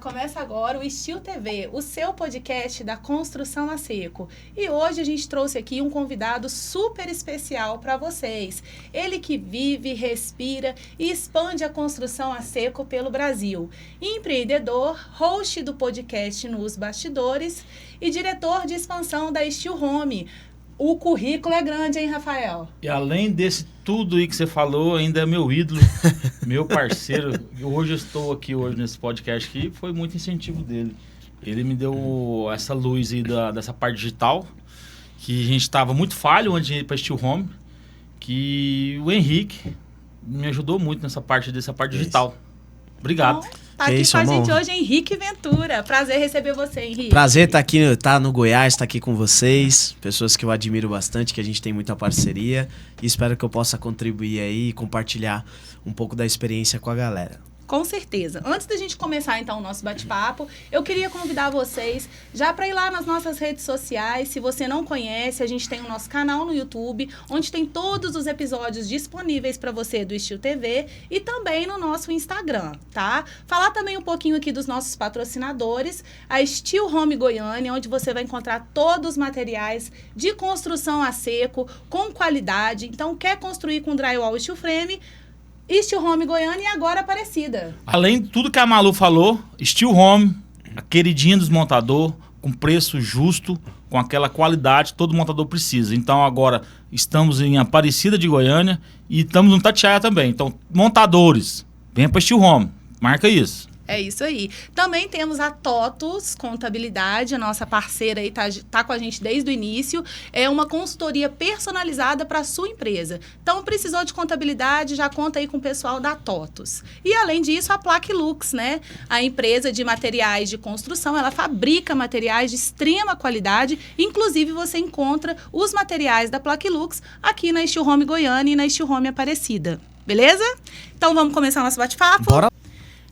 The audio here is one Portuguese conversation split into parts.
Começa agora o Estilo TV, o seu podcast da construção a seco. E hoje a gente trouxe aqui um convidado super especial para vocês. Ele que vive, respira e expande a construção a seco pelo Brasil. Empreendedor, host do podcast Nos Bastidores e diretor de expansão da Steel Home. O currículo é grande, hein, Rafael? E além desse tudo aí que você falou, ainda é meu ídolo, meu parceiro. Hoje eu estou aqui nesse podcast aqui, foi muito incentivo dele. Ele me deu essa luz aí dessa parte digital, que a gente estava muito falho antes de ir para Steel Home, que o Henrique me ajudou muito dessa parte digital. Obrigado. Bom, tá aqui com a gente hoje Henrique Ventura. Prazer receber você, Henrique. Prazer estar aqui, tá no Goiás, estar aqui com vocês. Pessoas que eu admiro bastante, que a gente tem muita parceria. E espero que eu possa contribuir aí e compartilhar um pouco da experiência com a galera. Com certeza. Antes da gente começar, então, o nosso bate-papo, eu queria convidar vocês já para ir lá nas nossas redes sociais. Se você não conhece, a gente tem o nosso canal no YouTube, onde tem todos os episódios disponíveis para você do Estilo TV e também no nosso Instagram, tá? Falar também um pouquinho aqui dos nossos patrocinadores, a Steel Home Goiânia, onde você vai encontrar todos os materiais de construção a seco, com qualidade. Então, quer construir com drywall e steel frame? Steel Home Goiânia e agora Aparecida. Além de tudo que a Malu falou, Steel Home, a queridinha dos montadores, com preço justo, com aquela qualidade que todo montador precisa. Então agora estamos em Aparecida de Goiânia e estamos no Itatiaia também. Então, montadores, venha para Steel Home, marca isso. É isso aí. Também temos a TOTUS Contabilidade, a nossa parceira aí tá com a gente desde o início. É uma consultoria personalizada para a sua empresa. Então, precisou de contabilidade, já conta aí com o pessoal da TOTUS. E, além disso, a Plaquilux, né? A empresa de materiais de construção, ela fabrica materiais de extrema qualidade. Inclusive, você encontra os materiais da Plaquilux aqui na Steel Home Goiânia e na Steel Home Aparecida. Beleza? Então, vamos começar o nosso bate-papo? Bora!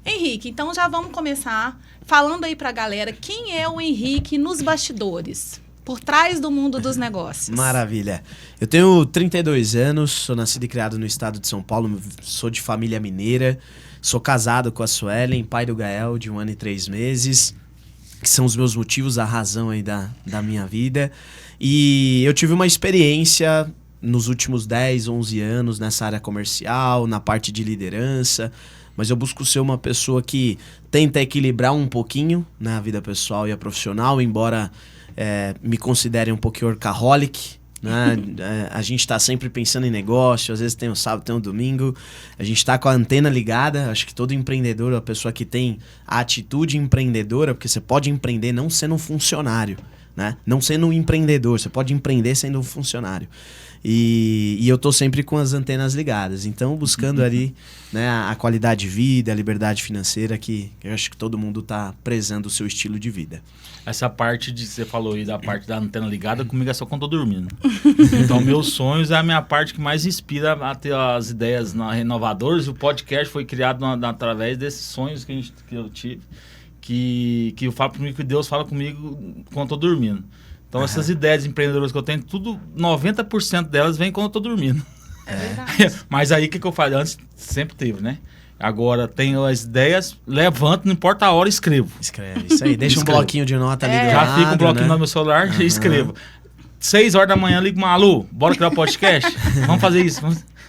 Henrique, então já vamos começar falando aí pra galera quem é o Henrique nos bastidores, por trás do mundo dos negócios. Maravilha. Eu tenho 32 anos, sou nascido e criado no estado de São Paulo, sou de família mineira, sou casado com a Suelen, pai do Gael, de 1 ano e 3 meses, que são os meus motivos, a razão aí da minha vida. E eu tive uma experiência nos últimos 10, 11 anos nessa área comercial, na parte de liderança, mas eu busco ser uma pessoa que tenta equilibrar um pouquinho na vida pessoal e a profissional, embora me considere um pouquinho workaholic, né? A gente está sempre pensando em negócio, às vezes tem um sábado, tem um domingo, a gente está com a antena ligada. Acho que todo empreendedor é a pessoa que tem a atitude empreendedora, porque você pode empreender não sendo um funcionário, né? Não sendo um empreendedor, você pode empreender sendo um funcionário. E eu tô sempre com as antenas ligadas. Então, buscando ali, né, a qualidade de vida, a liberdade financeira, que eu acho que todo mundo tá prezando o seu estilo de vida. Essa parte de você falou aí da parte da antena ligada, comigo é só quando eu tô dormindo. Então, meus sonhos é a minha parte que mais inspira a ter as ideias renovadoras. O podcast foi criado através desses sonhos que eu tive, que eu falo comigo, que Deus fala comigo quando eu tô dormindo. Então, essas ideias empreendedoras que eu tenho, tudo, 90% delas vem quando eu tô dormindo. É verdade. Mas aí, o que eu falei? Antes, sempre teve, né? Agora, tenho as ideias, levanto, não importa a hora, escrevo. Escreve, isso aí. Deixa um bloquinho de nota ali do Já lado, fica um bloquinho, né, no meu celular e escrevo. 6 horas da manhã, ligo, Malu, bora criar o podcast? Vamos fazer isso.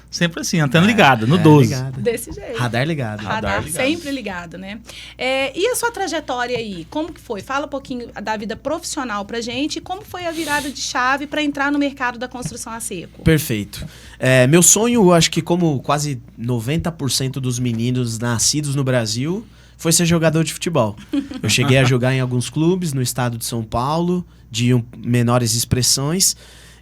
Sempre assim, antena ligada, no 12. Ligado. Desse jeito. Radar ligado. Radar ligado. sempre ligado, né? E a sua trajetória aí? Como que foi? Fala um pouquinho da vida profissional pra gente e como foi a virada de chave para entrar no mercado da construção a seco. Perfeito. Meu sonho, acho que como quase 90% dos meninos nascidos no Brasil, foi ser jogador de futebol. Eu cheguei a jogar em alguns clubes no estado de São Paulo, de menores expressões,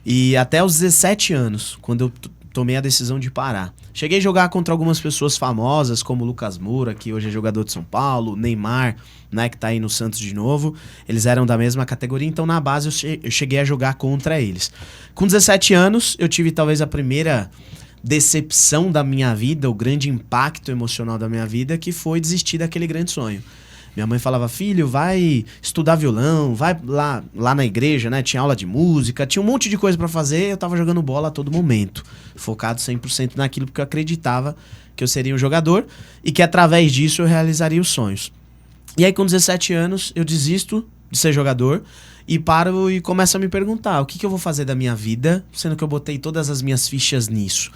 e até os 17 anos, quando eu tomei a decisão de parar. Cheguei a jogar contra algumas pessoas famosas, como o Lucas Moura, que hoje é jogador de São Paulo, Neymar, né, que tá aí no Santos de novo. Eles eram da mesma categoria, então na base eu cheguei a jogar contra eles. Com 17 anos, eu tive talvez a primeira decepção da minha vida, o grande impacto emocional da minha vida, que foi desistir daquele grande sonho. Minha mãe falava, filho, vai estudar violão, vai lá na igreja, né? Tinha aula de música, tinha um monte de coisa pra fazer. Eu tava jogando bola a todo momento, focado 100% naquilo, porque eu acreditava que eu seria um jogador e que através disso eu realizaria os sonhos. E aí, com 17 anos, eu desisto de ser jogador e paro e começo a me perguntar o que eu vou fazer da minha vida, sendo que eu botei todas as minhas fichas nisso.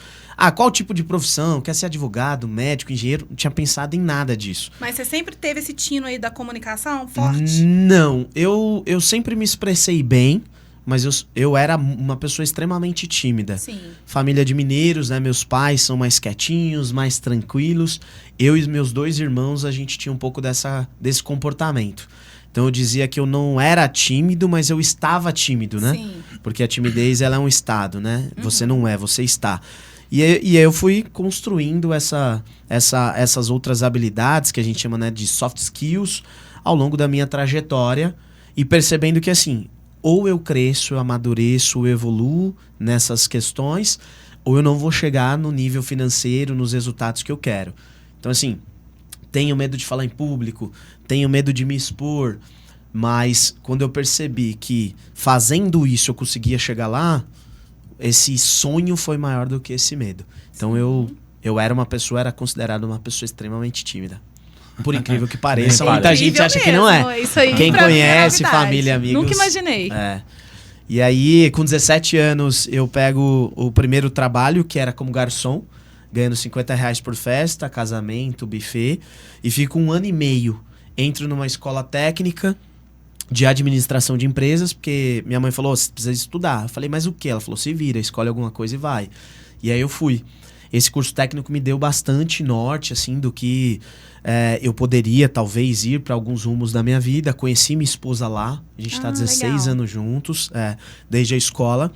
Qual tipo de profissão? Quer ser advogado, médico, engenheiro? Não tinha pensado em nada disso. Mas você sempre teve esse tino aí da comunicação forte? Não, eu sempre me expressei bem, mas eu era uma pessoa extremamente tímida. Sim. Família de mineiros, né? Meus pais são mais quietinhos, mais tranquilos. Eu e meus 2 irmãos, a gente tinha um pouco desse comportamento. Então eu dizia que eu não era tímido, mas eu estava tímido, né? Sim. Porque a timidez, ela é um estado, né? Você não é, você está. E aí eu fui construindo essas outras habilidades, que a gente chama, né, de soft skills, ao longo da minha trajetória. E percebendo que, assim, ou eu cresço, eu amadureço, eu evoluo nessas questões, ou eu não vou chegar no nível financeiro, nos resultados que eu quero. Então, assim, tenho medo de falar em público, tenho medo de me expor, mas quando eu percebi que fazendo isso eu conseguia chegar lá, esse sonho foi maior do que esse medo. Então era considerado uma pessoa extremamente tímida. Por incrível que pareça, muita gente acha que não é. Isso aí, quem conhece, novidade. família, amigos... Nunca imaginei. E aí, com 17 anos, eu pego o primeiro trabalho, que era como garçom, ganhando R$50 por festa, casamento, buffet, e fico 1 ano e meio. Entro numa escola técnica de administração de empresas, porque minha mãe falou, você precisa estudar. Eu falei, mas o quê? Ela falou, se vira, escolhe alguma coisa e vai. E aí eu fui. Esse curso técnico me deu bastante norte, assim, do que eu poderia, talvez, ir para alguns rumos da minha vida. Conheci minha esposa lá, a gente está 16 legal. anos juntos, desde a escola.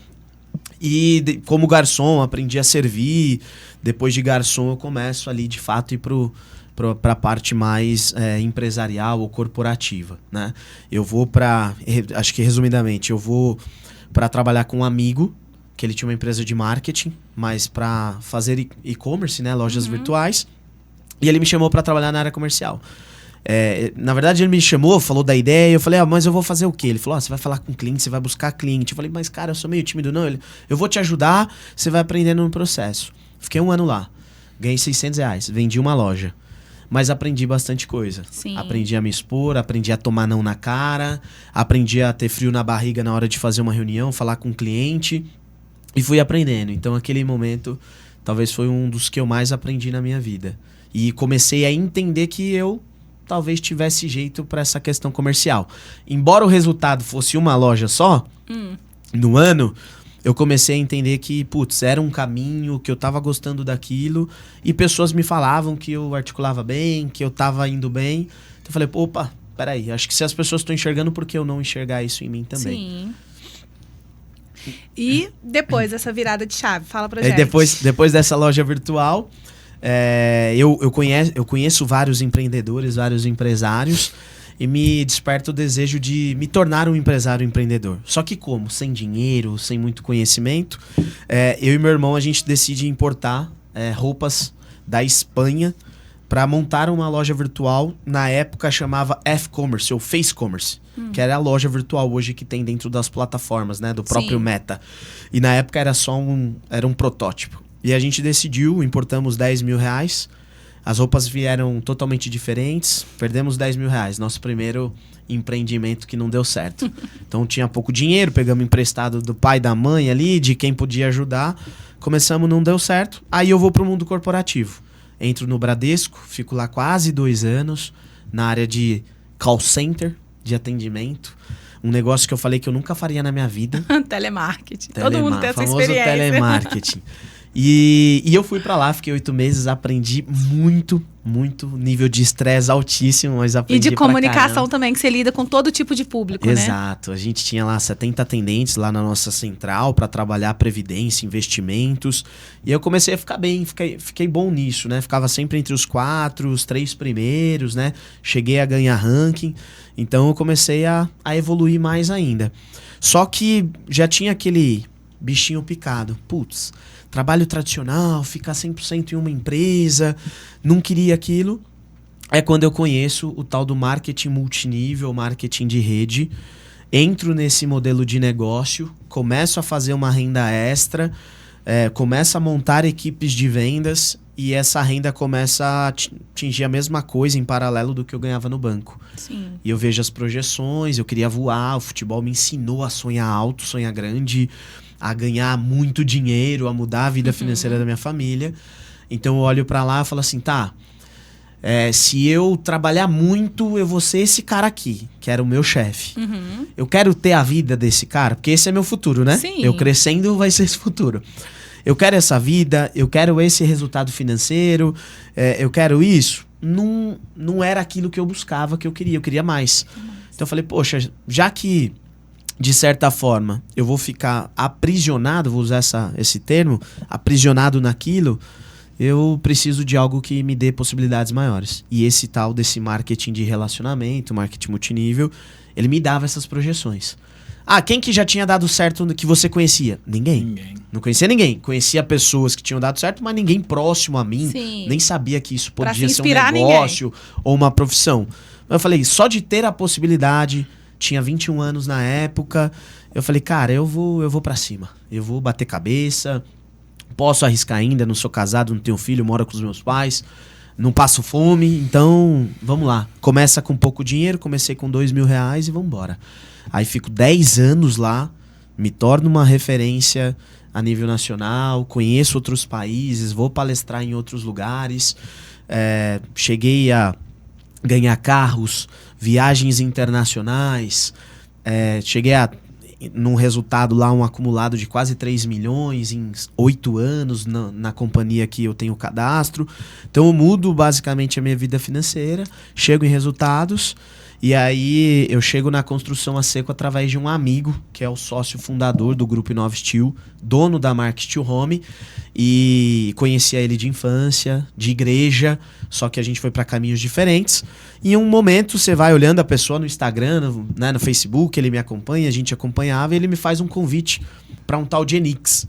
E como garçom, aprendi a servir. Depois de garçom, eu começo ali, de fato, ir para a parte mais empresarial ou corporativa, né? Eu vou acho que resumidamente, eu vou para trabalhar com um amigo, que ele tinha uma empresa de marketing, mas para fazer e-commerce, né? Lojas virtuais. E ele me chamou para trabalhar na área comercial. Na verdade, ele me chamou, falou da ideia, eu falei, mas eu vou fazer o quê? Ele falou, você vai falar com cliente, você vai buscar cliente. Eu falei, mas cara, eu sou meio tímido, não. Eu vou te ajudar, você vai aprendendo no processo. Fiquei 1 ano lá, ganhei R$600, vendi uma loja. Mas aprendi bastante coisa. Sim. Aprendi a me expor, aprendi a tomar não na cara, aprendi a ter frio na barriga na hora de fazer uma reunião, falar com o cliente, e fui aprendendo. Então, aquele momento, talvez foi um dos que eu mais aprendi na minha vida. E comecei a entender que eu talvez tivesse jeito para essa questão comercial. Embora o resultado fosse uma loja só, no ano, eu comecei a entender que, era um caminho, que eu tava gostando daquilo, e pessoas me falavam que eu articulava bem, que eu tava indo bem. Então eu falei, peraí, acho que se as pessoas estão enxergando, por que eu não enxergar isso em mim também? Sim. E depois dessa virada de chave, fala pra gente. Depois dessa loja virtual, eu conheço vários empreendedores, vários empresários, e me desperta o desejo de me tornar um empresário empreendedor. Só que como? Sem dinheiro, sem muito conhecimento. Eu e meu irmão, a gente decide importar roupas da Espanha para montar uma loja virtual. Na época chamava F-Commerce ou Face Commerce, que era a loja virtual hoje que tem dentro das plataformas, né, do próprio Meta. E na época era só um protótipo. E a gente decidiu, importamos R$10.000. As roupas vieram totalmente diferentes, perdemos R$10.000. Nosso primeiro empreendimento que não deu certo. Então tinha pouco dinheiro, pegamos emprestado do pai, da mãe ali, de quem podia ajudar. Começamos, não deu certo. Aí eu vou pro mundo corporativo. Entro no Bradesco, fico lá quase 2 anos, na área de call center, de atendimento. Um negócio que eu falei que eu nunca faria na minha vida. Telemarketing. Todo mundo tem essa famoso experiência. telemarketing. E eu fui pra lá, fiquei 8 meses, aprendi muito, nível de estresse altíssimo, mas aprendi. E de comunicação também, que você lida com todo tipo de público, né? Exato. A gente tinha lá 70 atendentes lá na nossa central para trabalhar previdência, investimentos. E eu comecei a ficar bem, fiquei bom nisso, né? Ficava sempre entre os 4, os 3 primeiros, né? Cheguei a ganhar ranking. Então eu comecei a evoluir mais ainda. Só que já tinha aquele bichinho picado. Trabalho tradicional, ficar 100% em uma empresa, não queria aquilo. É quando eu conheço o tal do marketing multinível, marketing de rede. Entro nesse modelo de negócio, começo a fazer uma renda extra, começo a montar equipes de vendas e essa renda começa a atingir a mesma coisa em paralelo do que eu ganhava no banco. Sim. E eu vejo as projeções, eu queria voar, o futebol me ensinou a sonhar alto, sonhar grande, a ganhar muito dinheiro, a mudar a vida financeira da minha família. Então eu olho pra lá e falo assim, tá, se eu trabalhar muito, eu vou ser esse cara aqui, que era o meu chefe. Eu quero ter a vida desse cara, porque esse é meu futuro, né? Sim. Eu crescendo vai ser esse futuro. Eu quero essa vida, eu quero esse resultado financeiro, eu quero isso. Não era aquilo que eu buscava, que eu queria mais. Então eu falei, poxa, já que, de certa forma, eu vou ficar aprisionado, vou usar esse termo, aprisionado naquilo, eu preciso de algo que me dê possibilidades maiores. E esse tal desse marketing de relacionamento, marketing multinível, ele me dava essas projeções. Quem que já tinha dado certo que você conhecia? Ninguém. Não conhecia ninguém. Conhecia pessoas que tinham dado certo, mas ninguém próximo a mim. Sim. Nem sabia que isso Pra podia se ser um inspirar negócio ou uma profissão. Eu falei, só de ter a possibilidade, tinha 21 anos na época, eu falei, cara, eu vou pra cima. Eu vou bater cabeça, posso arriscar ainda, não sou casado, não tenho filho, moro com os meus pais, não passo fome, então vamos lá. Começa com pouco dinheiro, comecei com R$2.000 e vamos embora. Aí fico 10 anos lá, me torno uma referência a nível nacional, conheço outros países, vou palestrar em outros lugares, cheguei a ganhar carros, viagens internacionais, cheguei a, num resultado lá, um acumulado de quase 3 milhões em 8 anos na companhia que eu tenho cadastro. Então eu mudo basicamente a minha vida financeira, chego em resultados. E aí eu chego na construção a seco através de um amigo, que é o sócio fundador do Grupo Inova Steel, dono da marca Steel Home, e conhecia ele de infância, de igreja, só que a gente foi para caminhos diferentes. E em um momento você vai olhando a pessoa no Instagram, no Facebook, ele me acompanha, a gente acompanhava, e ele me faz um convite para um tal de Enix.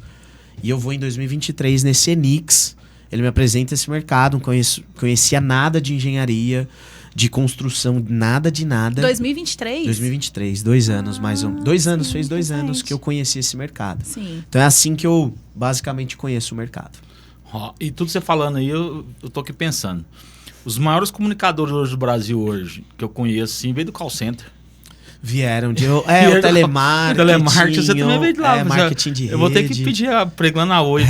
E eu vou em 2023 nesse Enix, ele me apresenta esse mercado, não conhecia nada de engenharia, de construção, nada de nada. 2023? 2023, 2 anos mais ou menos. 2 anos, fez 2 recente. anos que eu conheci esse mercado. Sim. Então é assim que eu basicamente conheço o mercado. E tudo você falando aí, eu tô aqui pensando. Os maiores comunicadores hoje do Brasil hoje, que eu conheço, sim, veio do call center. Vieram de... o telemarketing. Telemarketing, você também veio de lá. Marketing de rede. Eu vou ter que pedir pra ir lá na Oi.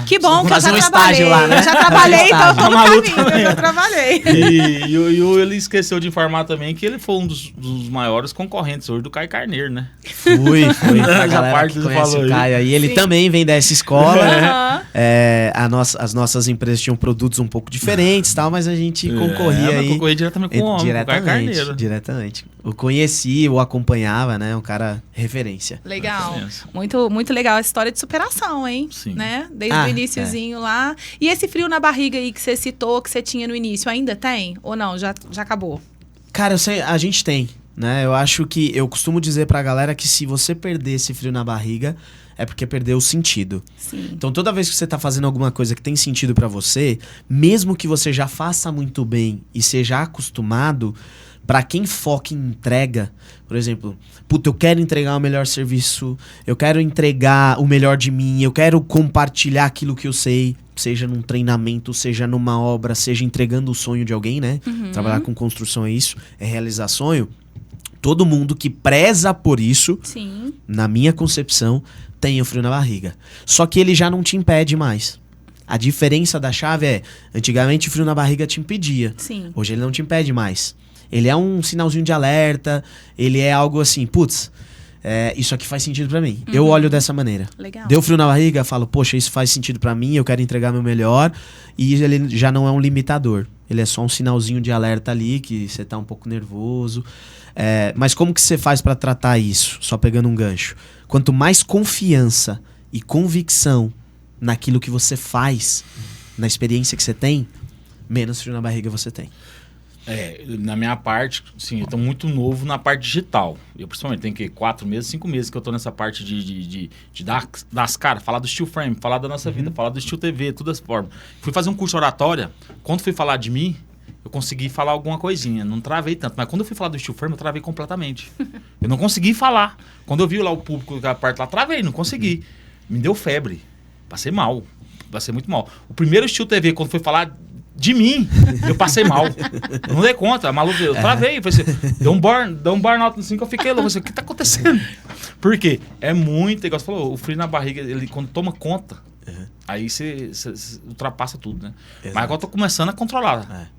Que bom que eu já fazer um trabalhei. estágio lá, né? Eu já trabalhei, então eu tô no Maluco caminho. Eu já trabalhei. E ele esqueceu de informar também que ele foi um dos maiores concorrentes hoje do Caio Carneiro, né? Foi. A Essa galera parte que você conhece falou o Caio aí. Ele Sim. também vem dessa escola. Aham. As nossas empresas tinham produtos um pouco diferentes, tal, mas a gente concorria aí. Concorria diretamente com o homem, com o Caio Carneiro. Diretamente. Eu conheci, eu acompanhava, né? Um cara referência. Legal. Diferença. Muito legal a história de superação, hein? Sim. Né? Desde o iniciozinho lá. E esse frio na barriga aí que você citou, que você tinha no início, ainda tem? Ou não? Já acabou? Cara, a gente tem, né? Eu acho que... Eu costumo dizer pra galera que se você perder esse frio na barriga, é porque perdeu o sentido. Sim. Então, toda vez que você tá fazendo alguma coisa que tem sentido pra você, mesmo que você já faça muito bem e seja acostumado... Pra quem foca em entrega, por exemplo, eu quero entregar o melhor serviço, eu quero entregar o melhor de mim, eu quero compartilhar aquilo que eu sei, seja num treinamento, seja numa obra, seja entregando o sonho de alguém, né? Trabalhar com construção é isso, é realizar sonho. Todo mundo que preza por isso, Sim. na minha concepção, tem o frio na barriga. Só que ele já não te impede mais. A diferença da chave é, antigamente o frio na barriga te impedia. Sim. Hoje ele não te impede mais. Ele é um sinalzinho de alerta, ele é algo assim, isso aqui faz sentido pra mim. Eu olho dessa maneira. Legal. Deu frio na barriga, falo, poxa, isso faz sentido pra mim, eu quero entregar meu melhor. E ele já não é um limitador. Ele é só um sinalzinho de alerta ali, que você tá um pouco nervoso. Mas como que você faz pra tratar isso? Só pegando um gancho. Quanto mais confiança e convicção naquilo que você faz, na experiência que você tem, menos frio na barriga você tem. Na minha parte, sim, eu tô muito novo na parte digital. Eu, principalmente, tenho 4 meses, 5 meses que eu tô nessa parte de dar as caras, falar do Steel Frame, falar da nossa vida, falar do Steel TV, todas as formas. Fui fazer um curso de oratória, quando fui falar de mim, eu consegui falar alguma coisinha, não travei tanto. Mas quando eu fui falar do Steel Frame, eu travei completamente. Eu não consegui falar. Quando eu vi lá o público, a parte lá, travei, não consegui. Me deu febre, passei mal. vai ser muito mal. O primeiro Estilo TV, quando foi falar de mim, eu passei mal. Eu não dei conta, maluco, eu travei. Eu falei assim, deu um burnout assim que eu fiquei louco. O que tá acontecendo? Por quê? É muito, igual você falou, o frio na barriga, ele quando toma conta, aí você ultrapassa tudo, né? Exato. Mas agora eu tô começando a controlar.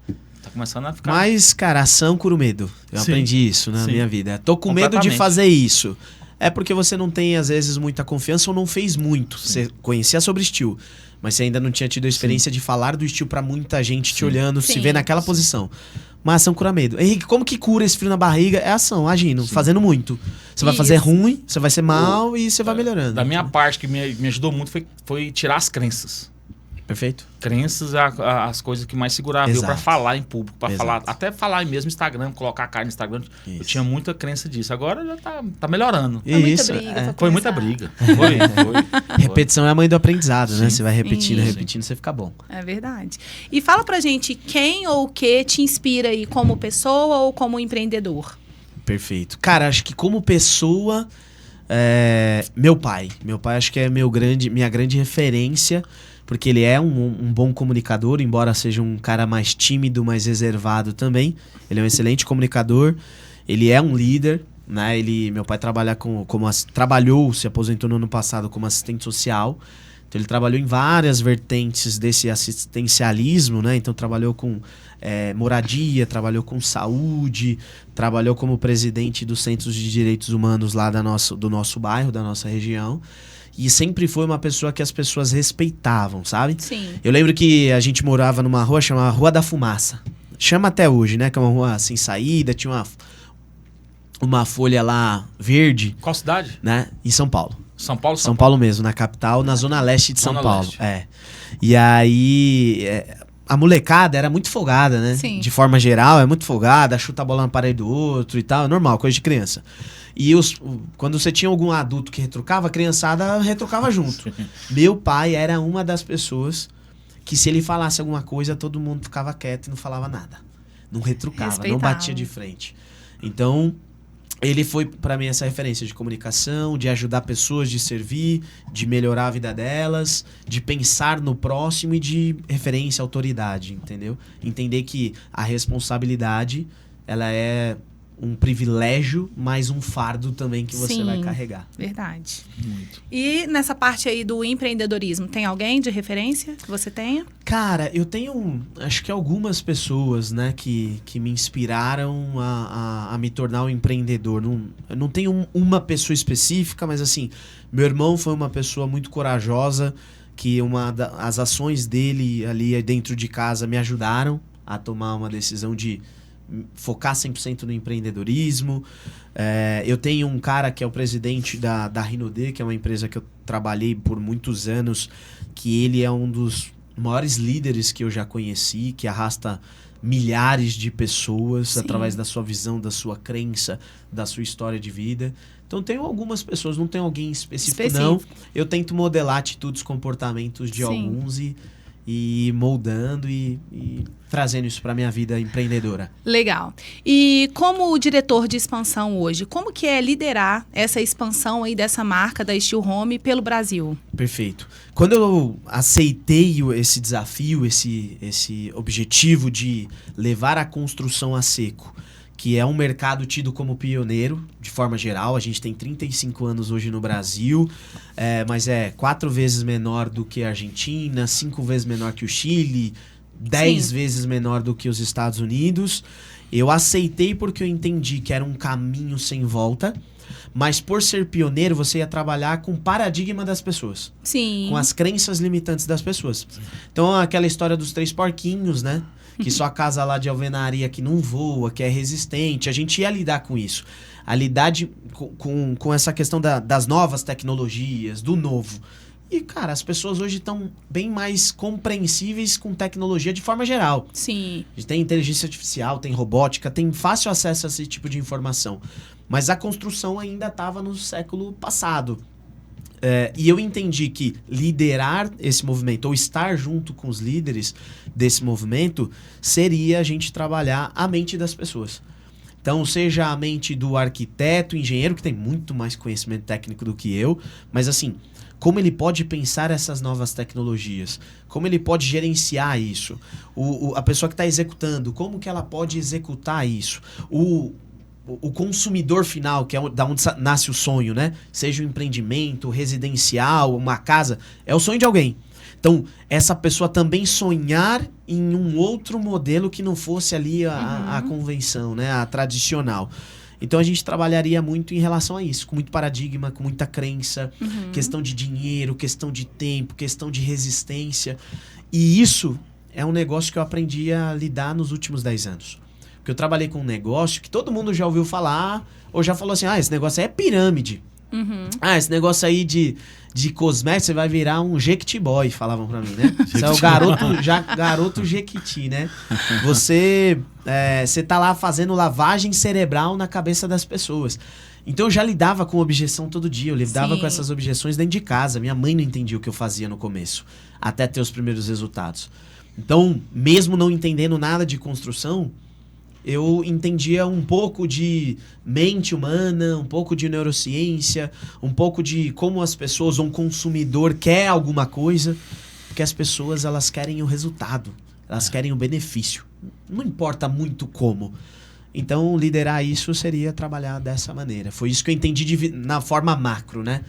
Tá começando a ficar... Mas, cara, ação cura o medo. Eu aprendi isso na minha vida. Tô com medo de fazer isso. É porque você não tem, às vezes, muita confiança ou não fez muito. Você conhecia sobre estilo, mas você ainda não tinha tido a experiência de falar do estilo pra muita gente te olhando, se ver naquela posição. Mas ação cura medo. Henrique, como que cura esse frio na barriga? É ação, agindo, fazendo muito. Você vai fazer ruim, você vai ser mal e você vai melhorando. Da minha parte, que me ajudou muito foi tirar as crenças. Perfeito. Crenças, as coisas que mais seguravam eu pra falar em público, pra falar, até falar mesmo no Instagram, colocar a cara no Instagram. Isso. Eu tinha muita crença disso. Agora já tá melhorando. Foi muita briga. Foi. Repetição é a mãe do aprendizado, né? Você vai repetindo, você fica bom. É verdade. E fala pra gente quem ou o que te inspira aí como pessoa ou como empreendedor? Perfeito. Cara, acho que como pessoa, meu pai. Meu pai acho que é minha grande referência. Porque ele é um bom comunicador, embora seja um cara mais tímido, mais reservado também. Ele é um excelente comunicador, ele é um líder, né? Meu pai trabalhou, se aposentou no ano passado como assistente social. Então ele trabalhou em várias vertentes desse assistencialismo, né? Então trabalhou com moradia, trabalhou com saúde, trabalhou como presidente dos Centros de Direitos Humanos lá do nosso bairro, da nossa região. E sempre foi uma pessoa que as pessoas respeitavam, sabe? Sim. Eu lembro que a gente morava numa rua chamada Rua da Fumaça. Chama até hoje, né? Que é uma rua sem saída, tinha uma folha lá verde. Qual cidade? Né? Em São Paulo. São Paulo mesmo, na capital, na zona leste de São Paulo. E aí... a molecada era muito folgada, né? Sim. De forma geral, é muito folgada, chuta a bola na parede do outro e tal. É normal, coisa de criança. E quando você tinha algum adulto que retrucava, a criançada retrucava junto. Meu pai era uma das pessoas que, se ele falasse alguma coisa, todo mundo ficava quieto e não falava nada. Não retrucava, não batia de frente. Então, ele foi pra mim essa referência de comunicação, de ajudar pessoas, de servir, de melhorar a vida delas, de pensar no próximo e de referência à autoridade, entendeu? Entender que a responsabilidade, ela é um privilégio, mas um fardo também que você vai carregar. Verdade. Muito. E nessa parte aí do empreendedorismo, tem alguém de referência que você tenha? Cara, eu tenho, acho que algumas pessoas, né, que me inspiraram a me tornar um empreendedor. Eu não tenho uma pessoa específica, mas assim, meu irmão foi uma pessoa muito corajosa, que as ações dele ali dentro de casa me ajudaram a tomar uma decisão de focar 100% no empreendedorismo. Eu tenho um cara que é o presidente da Rinode, que é uma empresa que eu trabalhei por muitos anos, que ele é um dos maiores líderes que eu já conheci, que arrasta milhares de pessoas através da sua visão, da sua crença, da sua história de vida. Então, tenho algumas pessoas, não tenho alguém específico, não. Eu tento modelar atitudes, comportamentos de alguns e moldando e trazendo isso para minha vida empreendedora. Legal. E como diretor de expansão hoje, como que é liderar essa expansão aí dessa marca da Steel Home pelo Brasil? Perfeito. Quando eu aceitei esse desafio, esse objetivo de levar a construção a seco, que é um mercado tido como pioneiro, de forma geral. A gente tem 35 anos hoje no Brasil, mas é 4 vezes menor do que a Argentina, 5 vezes menor que o Chile, 10 vezes menor do que os Estados Unidos. Eu aceitei porque eu entendi que era um caminho sem volta, mas por ser pioneiro, você ia trabalhar com o paradigma das pessoas. Sim. Com as crenças limitantes das pessoas. Então, aquela história dos 3 porquinhos, né? Que só a casa lá de alvenaria que não voa, que é resistente. A gente ia lidar com isso. A lidar com essa questão das novas tecnologias, do novo. E, cara, as pessoas hoje estão bem mais compreensíveis com tecnologia de forma geral. Sim. A gente tem inteligência artificial, tem robótica, tem fácil acesso a esse tipo de informação. Mas a construção ainda estava no século passado. E eu entendi que liderar esse movimento, ou estar junto com os líderes desse movimento, seria a gente trabalhar a mente das pessoas. Então, seja a mente do arquiteto, engenheiro, que tem muito mais conhecimento técnico do que eu, mas assim, como ele pode pensar essas novas tecnologias, como ele pode gerenciar isso, a pessoa que está executando, como que ela pode executar isso, o consumidor final, que é da onde nasce o sonho, né? Seja um empreendimento, residencial, uma casa, é o sonho de alguém. Então, essa pessoa também sonhar em um outro modelo que não fosse ali a convenção, né? A tradicional. Então, a gente trabalharia muito em relação a isso, com muito paradigma, com muita crença, questão de dinheiro, questão de tempo, questão de resistência. E isso é um negócio que eu aprendi a lidar nos últimos 10 anos. Porque eu trabalhei com um negócio que todo mundo já ouviu falar, ou já falou assim, esse negócio aí é pirâmide. Esse negócio aí de cosméticos, você vai virar um Jequiti Boy, falavam pra mim, né? Você é o garoto Jequiti, né? Você tá lá fazendo lavagem cerebral na cabeça das pessoas. Então eu já lidava com objeção todo dia, eu lidava com essas objeções dentro de casa. Minha mãe não entendia o que eu fazia no começo, até ter os primeiros resultados. Então, mesmo não entendendo nada de construção, eu entendia um pouco de mente humana, um pouco de neurociência, um pouco de como as pessoas, um consumidor quer alguma coisa, porque as pessoas, elas querem o resultado, elas querem o benefício. Não importa muito como. Então, liderar isso seria trabalhar dessa maneira. Foi isso que eu entendi na forma macro, né?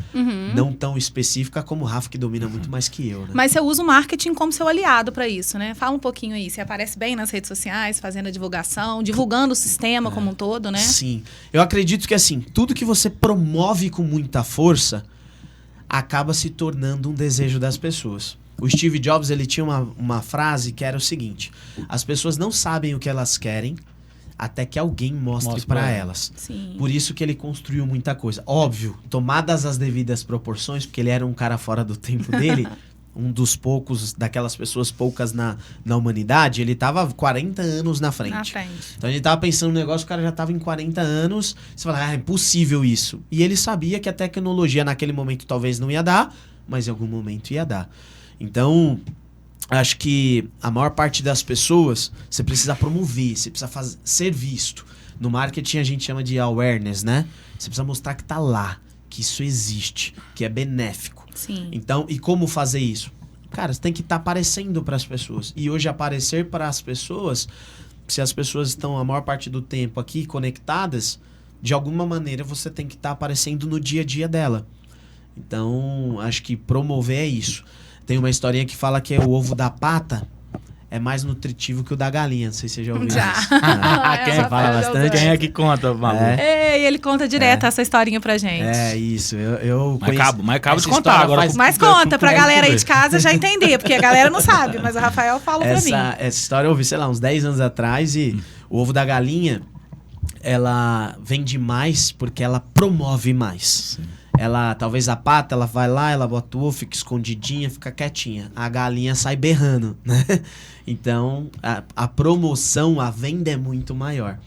Não tão específica como o Rafa, que domina muito mais que eu, né? Mas você usa o marketing como seu aliado para isso, né? Fala um pouquinho aí. Você aparece bem nas redes sociais, fazendo a divulgação, divulgando o sistema como um todo, né? Sim. Eu acredito que, assim, tudo que você promove com muita força acaba se tornando um desejo das pessoas. O Steve Jobs, ele tinha uma frase que era o seguinte: as pessoas não sabem o que elas querem até que alguém mostre para elas. Sim. Por isso que ele construiu muita coisa. Óbvio, tomadas as devidas proporções, porque ele era um cara fora do tempo dele, um dos poucos, daquelas pessoas poucas na humanidade, ele tava 40 anos na frente. Então ele tava pensando no negócio, o cara já tava em 40 anos, você fala, é impossível isso. E ele sabia que a tecnologia naquele momento talvez não ia dar, mas em algum momento ia dar. Então, acho que a maior parte das pessoas, você precisa promover, você precisa ser visto. No marketing a gente chama de awareness, né? Você precisa mostrar que tá lá, que isso existe, que é benéfico. Sim. Então, e como fazer isso? Cara, você tem que estar aparecendo para as pessoas. E hoje aparecer para as pessoas, se as pessoas estão a maior parte do tempo aqui conectadas, de alguma maneira você tem que estar aparecendo no dia a dia dela. Então, acho que promover é isso. Tem uma historinha que fala que o ovo da pata é mais nutritivo que o da galinha. Não sei se você já ouviu isso. Quem fala bastante? Quem é que conta, Malu? Ele conta direto essa historinha pra gente. É, isso. Eu mas acabo de contar agora. Mas conta pra galera aí de casa já entender, porque a galera não sabe, mas o Rafael fala pra mim. Essa história eu ouvi, sei lá, uns 10 anos atrás, e o ovo da galinha, ela vende mais porque ela promove mais. Sim. Ela, talvez a pata, ela vai lá, ela bota o ovo, fica escondidinha, fica quietinha. A galinha sai berrando, né? Então, a promoção, a venda é muito maior.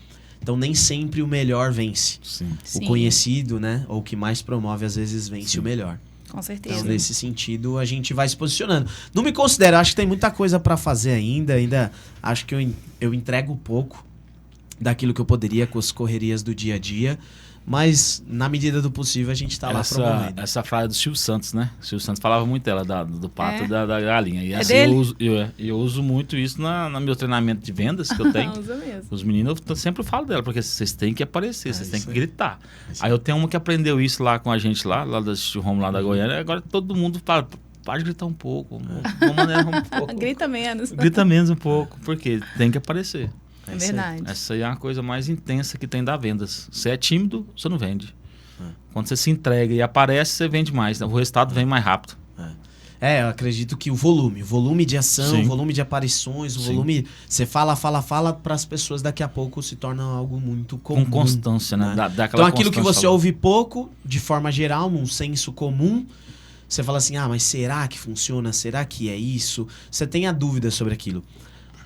Então, nem sempre o melhor vence. Sim. O conhecido, né? Ou o que mais promove, às vezes, vence o melhor. Com certeza. Então, nesse sentido, a gente vai se posicionando. Não me considero, acho que tem muita coisa para fazer ainda acho que eu entrego pouco daquilo que eu poderia com as correrias do dia a dia. Mas, na medida do possível, a gente tá lá promovendo. Essa frase do Silvio Santos, né? O Silvio Santos falava muito dela, do pato e da galinha. E assim, dele? Eu uso muito isso no meu treinamento de vendas que eu tenho. Usa mesmo. Os meninos, eu sempre falo dela, porque vocês têm que aparecer, vocês têm que gritar. Aí eu tenho uma que aprendeu isso lá com a gente lá da Home lá da Goiânia, agora todo mundo fala, pode gritar um pouco, vamos manejar um pouco. Grita menos. Grita menos um pouco, porque tem que aparecer. É verdade. Essa aí é a coisa mais intensa que tem da vendas. Você é tímido, você não vende. Quando você se entrega e aparece, você vende mais. O resultado vem mais rápido. Eu acredito que o volume de ação, o volume de aparições, o volume... Você fala para as pessoas, daqui a pouco se torna algo muito comum. Com constância, né? Então aquilo que você ouve pouco, de forma geral, num senso comum, você fala assim, mas será que funciona? Será que é isso? Você tem a dúvida sobre aquilo.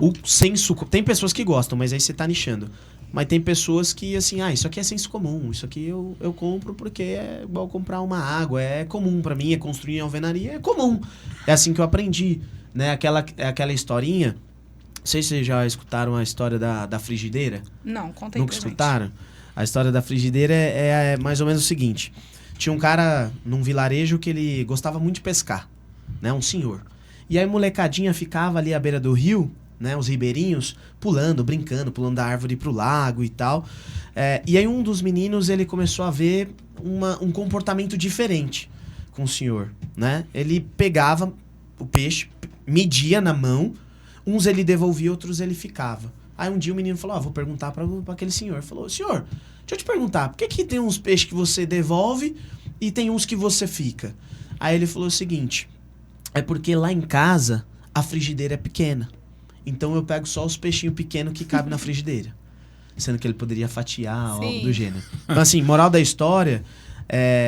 O senso... Tem pessoas que gostam, mas aí você tá nichando. Mas tem pessoas que, assim, isso aqui é senso comum. Isso aqui eu compro porque é igual comprar uma água. É comum pra mim, é construir em alvenaria. É comum. É assim que eu aprendi, né? Aquela historinha... Não sei se vocês já escutaram a história da frigideira. Não, conta aí. Nunca escutaram? A história da frigideira é mais ou menos o seguinte. tinha um cara num vilarejo que ele gostava muito de pescar, né? Um senhor. E aí molecadinha ficava ali à beira do rio, né? Os ribeirinhos, pulando, brincando, pulando da árvore pro lago e tal. E aí um dos meninos, ele começou a ver um comportamento diferente com o senhor, né? Ele pegava o peixe, media na mão, uns ele devolvia, outros ele ficava. Aí um dia o menino falou, vou perguntar pra aquele senhor. Ele falou, senhor, deixa eu te perguntar, por que tem uns peixes que você devolve e tem uns que você fica? Aí ele falou o seguinte, é porque lá em casa a frigideira é pequena. Então eu pego só os peixinhos pequenos que cabem na frigideira. Sendo que ele poderia fatiar, Sim. algo do gênero. Então assim, moral da história,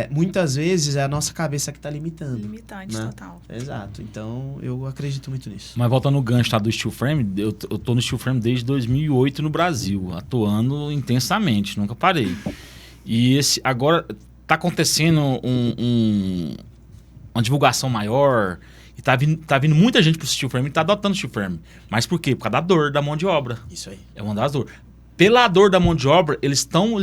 muitas vezes é a nossa cabeça que tá limitando. Limitante, né? total. Exato. Então eu acredito muito nisso. Mas voltando no gancho, tá, do Steel Frame, eu tô no Steel Frame desde 2008 no Brasil, atuando intensamente, nunca parei. E agora tá acontecendo uma divulgação maior, e tá vindo muita gente pro Steel Frame e tá adotando o Steel Frame. Mas por quê? Por causa da dor da mão de obra. Isso aí. É uma das dores. Pela dor da mão de obra, eles estão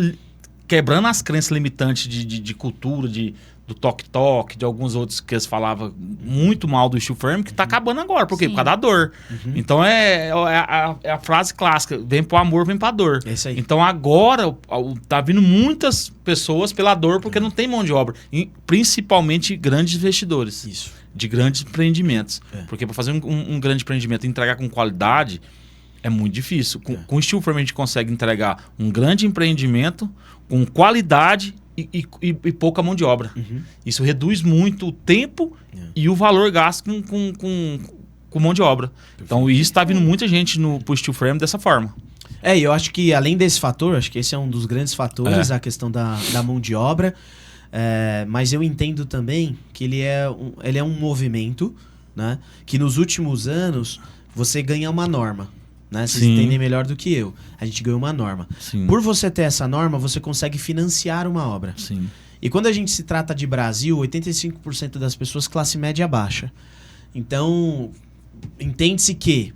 quebrando as crenças limitantes de cultura, do toque-toque, de alguns outros que eles falavam muito mal do Steel Frame, que tá acabando agora. Por quê? Sim. Por causa da dor. Então é a frase clássica, vem pro amor, vem pra dor. É isso aí. Então agora tá vindo muitas pessoas pela dor porque não tem mão de obra. E, principalmente grandes investidores. Isso. De grandes empreendimentos. É. Porque para fazer um grande empreendimento e entregar com qualidade é muito difícil. Com o Steel Frame a gente consegue entregar um grande empreendimento com qualidade e pouca mão de obra. Isso reduz muito o tempo e o valor gasto com mão de obra. Então isso está vindo muita gente pro Steel Frame dessa forma. E eu acho que além desse fator, acho que esse é um dos grandes fatores, a questão da mão de obra. Mas eu entendo também que ele é um movimento, né, que nos últimos anos você ganha uma norma. Né? Vocês entendem melhor do que eu. A gente ganhou uma norma. Sim. Por você ter essa norma, você consegue financiar uma obra. Sim. E quando a gente se trata de Brasil, 85% das pessoas classe média baixa. Então, entende-se que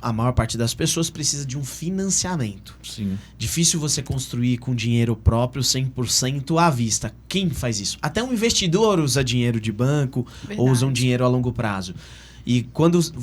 a maior parte das pessoas precisa de um financiamento. Sim. Difícil você construir com dinheiro próprio 100% à vista. Quem faz isso? Até um investidor usa dinheiro de banco ou usa um dinheiro a longo prazo. E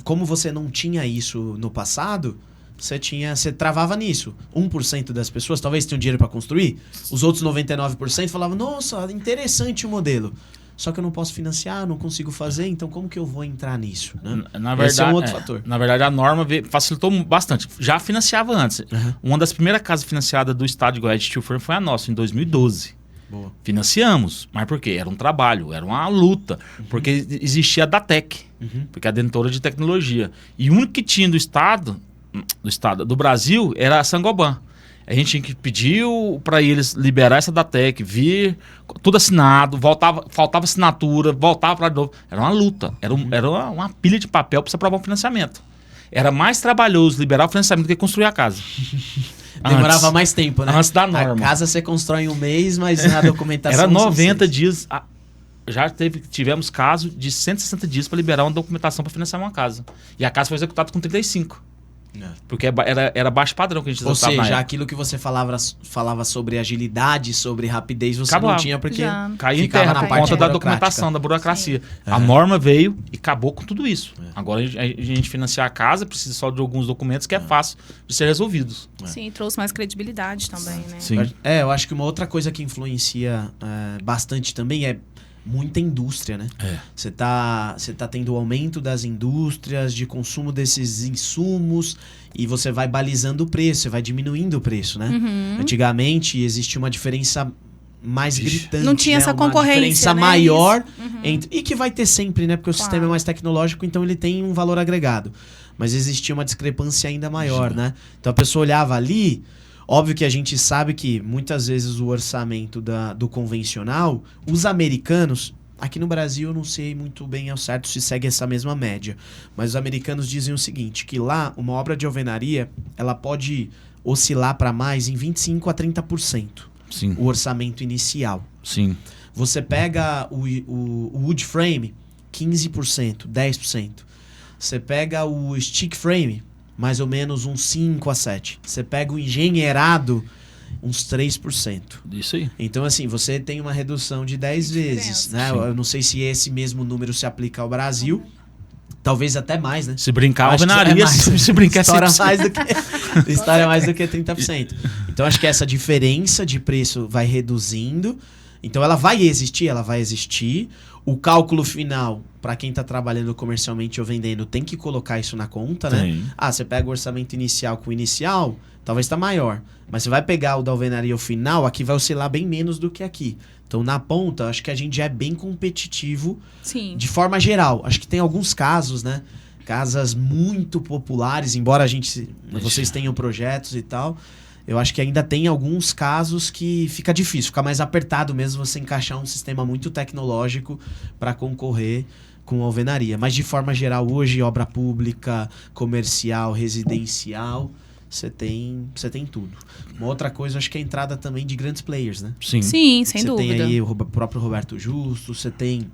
como você não tinha isso no passado, você travava nisso. 1% das pessoas talvez tenham dinheiro para construir, os outros 99% falavam, nossa, interessante o modelo. Só que eu não posso financiar, não consigo fazer, então como que eu vou entrar nisso? Né? Na verdade, esse é um outro fator. Na verdade, a norma facilitou bastante. Já financiava antes. Uma das primeiras casas financiadas do estado de Goiás de Steel Frame foi a nossa, em 2012. Boa. Financiamos, mas por quê? Era um trabalho, era uma luta, porque existia a Datec, porque é a detentora de tecnologia. E o único que tinha do Brasil era a Sangoban. A gente tinha que pedir para eles liberar essa Datec, vir, tudo assinado, faltava assinatura, voltava para novo. Era uma luta, era uma pilha de papel para você aprovar um financiamento. Era mais trabalhoso liberar o financiamento do que construir a casa. Demorava mais tempo, né? Antes da norma. A casa você constrói em um mês, mas na documentação... Era 90 dias. Já tivemos caso de 160 dias para liberar uma documentação para financiar uma casa. E a casa foi executada com 35. Porque era baixo padrão que a gente executava. Ou seja, aquilo que você falava sobre agilidade, sobre rapidez, você não tinha porque caía em terra por conta da documentação, da burocracia. A norma veio e acabou com tudo isso. Agora a gente financia a casa, precisa só de alguns documentos que é fácil de ser resolvidos. Sim, trouxe mais credibilidade também, né? Sim. Eu acho que uma outra coisa que influencia bastante também é muita indústria, né? Você tá tendo o aumento das indústrias, de consumo desses insumos, e você vai balizando o preço, você vai diminuindo o preço, né? Antigamente existia uma diferença mais gritante. Não tinha essa concorrência, uma diferença né? maior e que vai ter sempre, né? Porque o sistema é mais tecnológico, então ele tem um valor agregado. Mas existia uma discrepância ainda maior, né? Então a pessoa olhava ali. Óbvio que a gente sabe que muitas vezes o orçamento do convencional, os americanos, aqui no Brasil eu não sei muito bem ao certo se segue essa mesma média, mas os americanos dizem o seguinte, que lá uma obra de alvenaria, ela pode oscilar para mais em 25% a 30%. Sim. O orçamento inicial. Sim. Você pega o wood frame, 15%, 10%. Você pega o stick frame, mais ou menos uns 5 a 7. Você pega o engenheirado, uns 3%. Isso aí. Então, assim, você tem uma redução de 10 vezes, né? Sim. Eu não sei se esse mesmo número se aplica ao Brasil. Talvez até mais, né? Se brincar, Acho que alvenaria, se brincar, estoura 100%. mais do que 30%. Então, acho que essa diferença de preço vai reduzindo. Então, ela vai existir. O cálculo final, para quem está trabalhando comercialmente ou vendendo, tem que colocar isso na conta, né? Tem. Ah, você pega o orçamento inicial com o inicial, talvez tá maior. Mas você vai pegar o da alvenaria o final, aqui vai oscilar bem menos do que aqui. Então, na ponta, acho que a gente já é bem competitivo. Sim. De forma geral. Acho que tem alguns casos, né? Casas muito populares, embora vocês tenham projetos e tal. Eu acho que ainda tem alguns casos que fica difícil, fica mais apertado mesmo você encaixar um sistema muito tecnológico para concorrer com a alvenaria. Mas de forma geral, hoje, obra pública, comercial, residencial, você tem tudo. Uma outra coisa, acho que é a entrada também de grandes players, né? Sim. Sim, sem Você dúvida. tem aí o próprio Roberto Justo, você tem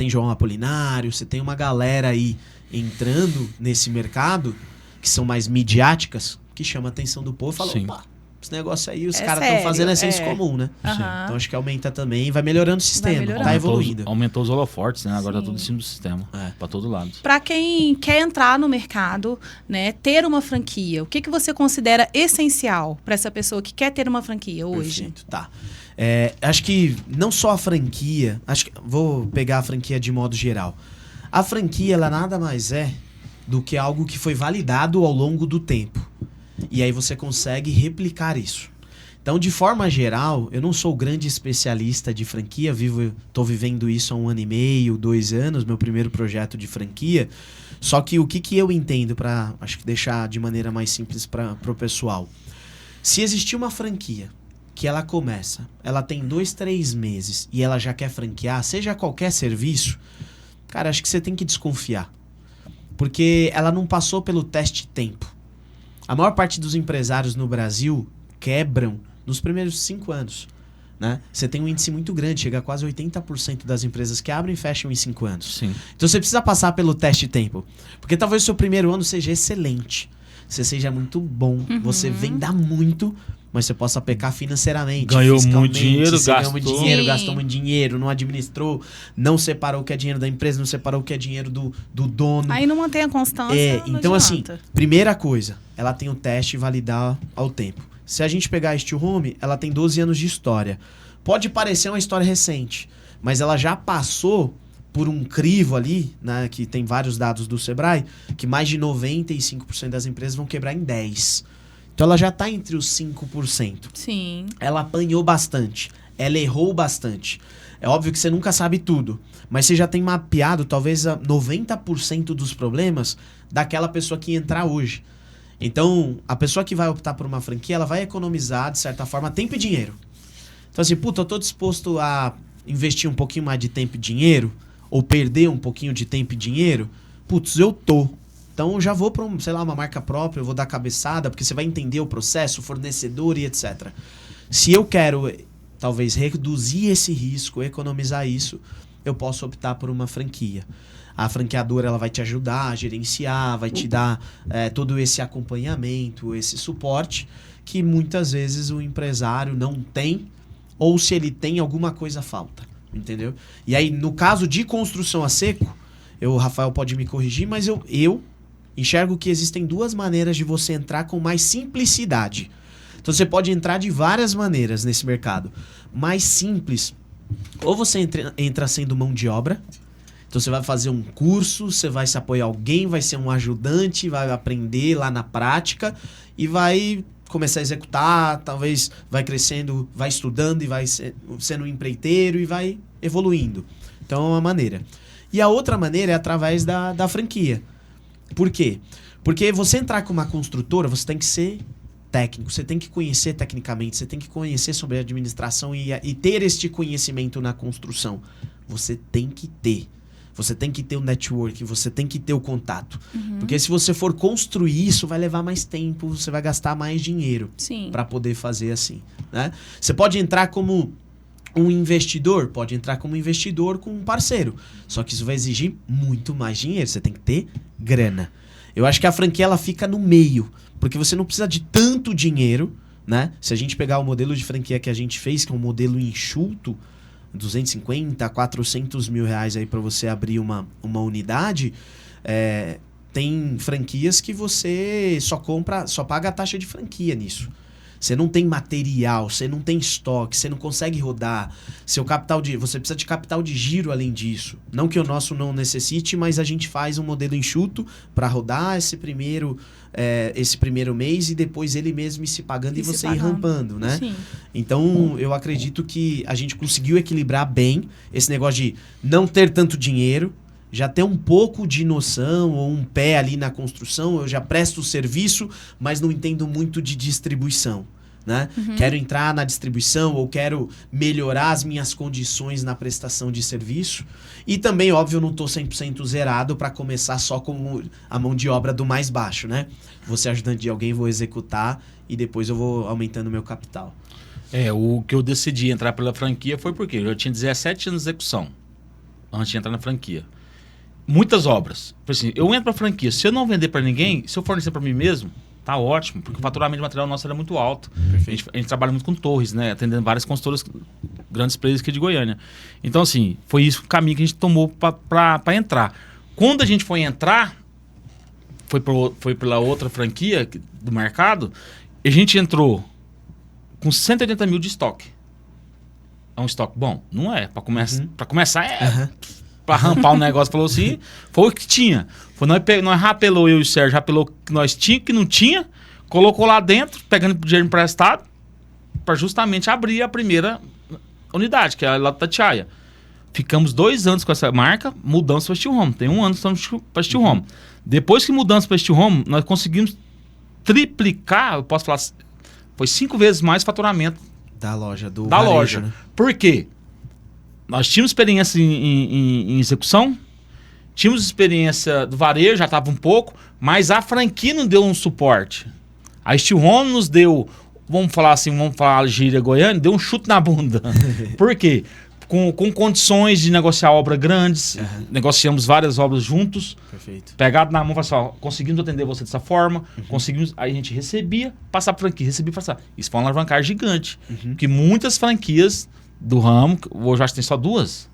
João Apolinário, você tem uma galera aí entrando nesse mercado que são mais midiáticas, que chama a atenção do povo e fala, Sim. opa, esse negócio aí os É caras estão sério, fazendo senso é. comum, né? Aham. Então acho que aumenta também, vai melhorando o sistema, melhorando. tá evoluindo. Aumentou os holofortes, né? Agora Sim. tá tudo em cima do sistema. É. Pra todo lado. Para quem quer entrar no mercado, né, ter uma franquia, o que você considera essencial para essa pessoa que quer ter uma franquia hoje? Perfeito, tá. Acho que não só a franquia, vou pegar a franquia de modo geral. A franquia, ela nada mais é do que algo que foi validado ao longo do tempo. E aí você consegue replicar isso. Então, de forma geral, eu não sou grande especialista de franquia, tô vivendo isso há 1 ano e meio, 2 anos, meu primeiro projeto de franquia. Só que o que eu entendo, para acho que deixar de maneira mais simples para o pessoal. Se existir uma franquia que ela começa, ela tem 2, 3 meses e ela já quer franquear, seja qualquer serviço, cara, acho que você tem que desconfiar. Porque ela não passou pelo teste tempo. A maior parte dos empresários no Brasil quebram nos primeiros 5 anos. Né? Você tem um índice muito grande, chega a quase 80% das empresas que abrem e fecham em 5 anos. Sim. Então você precisa passar pelo teste tempo. Porque talvez o seu primeiro ano seja excelente. Você seja muito bom, você venda muito, mas você possa pecar financeiramente. Ganhou fiscalmente, muito dinheiro, você ganhou muito gastou. dinheiro, Sim. gastou muito dinheiro, não administrou, não separou o que é dinheiro da empresa, não separou o que é dinheiro do dono. Aí não mantém a constância, não Então adianta. assim, primeira coisa, ela tem o teste validar ao tempo. Se a gente pegar a Steel Home, ela tem 12 anos de história. Pode parecer uma história recente, mas ela já passou por um crivo ali, né, que tem vários dados do Sebrae, que mais de 95% das empresas vão quebrar em 10%. Então ela já está entre os 5%. Sim. Ela apanhou bastante, ela errou bastante. É óbvio que você nunca sabe tudo, mas você já tem mapeado talvez 90% dos problemas daquela pessoa que entrar hoje. Então, a pessoa que vai optar por uma franquia, ela vai economizar, de certa forma, tempo e dinheiro. Então assim, puta, eu tô disposto a investir um pouquinho mais de tempo e dinheiro, ou perder um pouquinho de tempo e dinheiro, putz, eu tô. Então eu já vou para uma marca própria, eu vou dar cabeçada, porque você vai entender o processo, o fornecedor e etc. Se eu quero, talvez, reduzir esse risco, economizar isso, eu posso optar por uma franquia. A franqueadora ela vai te ajudar a gerenciar, vai te dar todo esse acompanhamento, esse suporte, que muitas vezes o empresário não tem, ou se ele tem, alguma coisa falta. Entendeu? E aí, no caso de construção a seco, o Rafael pode me corrigir, mas eu enxergo que existem 2 maneiras de você entrar com mais simplicidade. Então você pode entrar de várias maneiras nesse mercado. Mais simples, ou você entra sendo mão de obra, então você vai fazer um curso, você vai se apoiar alguém, vai ser um ajudante, vai aprender lá na prática e vai começar a executar, talvez vai crescendo, vai estudando e vai sendo um empreiteiro e vai evoluindo. Então é uma maneira. E a outra maneira é através da franquia. Por quê? Porque você entrar com uma construtora, você tem que ser técnico, você tem que conhecer tecnicamente, você tem que conhecer sobre administração e ter este conhecimento na construção. Você tem que ter. Você tem que ter o network, você tem que ter o contato. Porque se você for construir isso, vai levar mais tempo, você vai gastar mais dinheiro para poder fazer assim. Né? Você pode entrar como um investidor, pode entrar como investidor com um parceiro. Só que isso vai exigir muito mais dinheiro, você tem que ter grana. Eu acho que a franquia ela fica no meio, porque você não precisa de tanto dinheiro, né? Se a gente pegar o modelo de franquia que a gente fez, que é um modelo enxuto, 250 a 400 mil reais aí para você abrir uma unidade, tem franquias que você só paga a taxa de franquia nisso. Você não tem material, você não tem estoque, você não consegue rodar. Você precisa de capital de giro além disso. Não que o nosso não necessite, mas a gente faz um modelo enxuto para rodar esse primeiro mês e depois ele mesmo ir se pagando e você ir rampando, né? Sim. Então, eu acredito que a gente conseguiu equilibrar bem esse negócio de não ter tanto dinheiro, já ter um pouco de noção ou um pé ali na construção. Eu já presto o serviço, mas não entendo muito de distribuição, né? Quero entrar na distribuição ou quero melhorar as minhas condições na prestação de serviço. E também, óbvio, eu não estou 100% zerado para começar só com a mão de obra do mais baixo, né? Vou ser ajudante de alguém, vou executar e depois eu vou aumentando meu capital. O que eu decidi entrar pela franquia foi porque eu já tinha 17 anos de execução antes de entrar na franquia. Muitas obras. Assim, eu entro para franquia, se eu não vender para ninguém, se eu fornecer para mim mesmo, tá ótimo, porque o faturamento de material nosso era muito alto. A gente trabalha muito com torres, né? Atendendo várias construtoras, grandes players aqui de Goiânia. Então, assim, foi isso o caminho que a gente tomou para entrar. Quando a gente foi entrar, foi pela outra franquia do mercado, a gente entrou com 180 mil de estoque. É um estoque bom? Não é. Para começar, para rampar o negócio, falou assim, foi o que tinha. Nós rapelou, eu e o Sérgio, rapelou o que nós tínhamos, que não tinha, colocou lá dentro, pegando dinheiro emprestado, para justamente abrir a primeira unidade, que é a lá do Itatiaia. Ficamos 2 anos com essa marca, mudamos para Steel Home. Tem 1 ano que estamos para Steel Home. Depois que mudamos para Steel Home, nós conseguimos triplicar, eu posso falar, foi 5 vezes mais faturamento da loja, varejo, né? Por quê? Nós tínhamos experiência em execução, tínhamos experiência do varejo, já estava um pouco, mas a franquia não deu um suporte. A Steel Home nos deu, vamos falar gíria Goiânia, deu um chute na bunda. Por quê? Com condições de negociar obras grandes, negociamos várias obras juntos. Perfeito. Pegado na mão, falei assim, ó, conseguimos atender você dessa forma, conseguimos, aí a gente recebia, passava para franquia, recebia, passava. Isso foi uma alavancagem gigante, porque muitas franquias do ramo, hoje acho que tem só 2?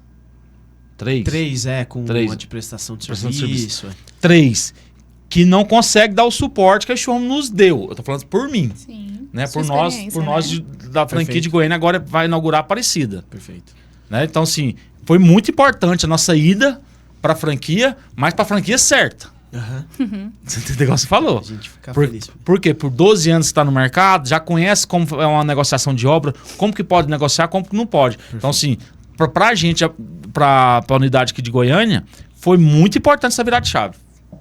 3? 3, com uma de prestação de serviço. 3, que não consegue dar o suporte que a Steel Home nos deu. Eu tô falando por mim. Sim. Né? Por nós da franquia Perfeito. de Goiânia, agora vai inaugurar a Aparecida. Perfeito. Né? Então, assim, foi muito importante a nossa ida para a franquia, mas para a franquia certa. Você entendeu o que você falou? A gente fica feliz. Por quê? Por 12 anos que está no mercado, já conhece como é uma negociação de obra, como que pode negociar, como que não pode. Perfeito. Então, assim, pra gente, pra unidade aqui de Goiânia, foi muito importante essa virada de chave.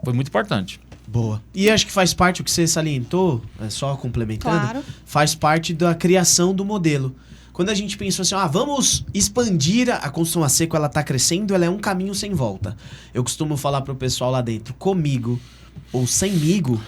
Foi muito importante. Boa. E acho que faz parte, o que você salientou, só complementando, faz parte da criação do modelo. Quando a gente pensou assim, vamos expandir a construção a seco, ela está crescendo, ela é um caminho sem volta. Eu costumo falar pro pessoal lá dentro, comigo ou semigo,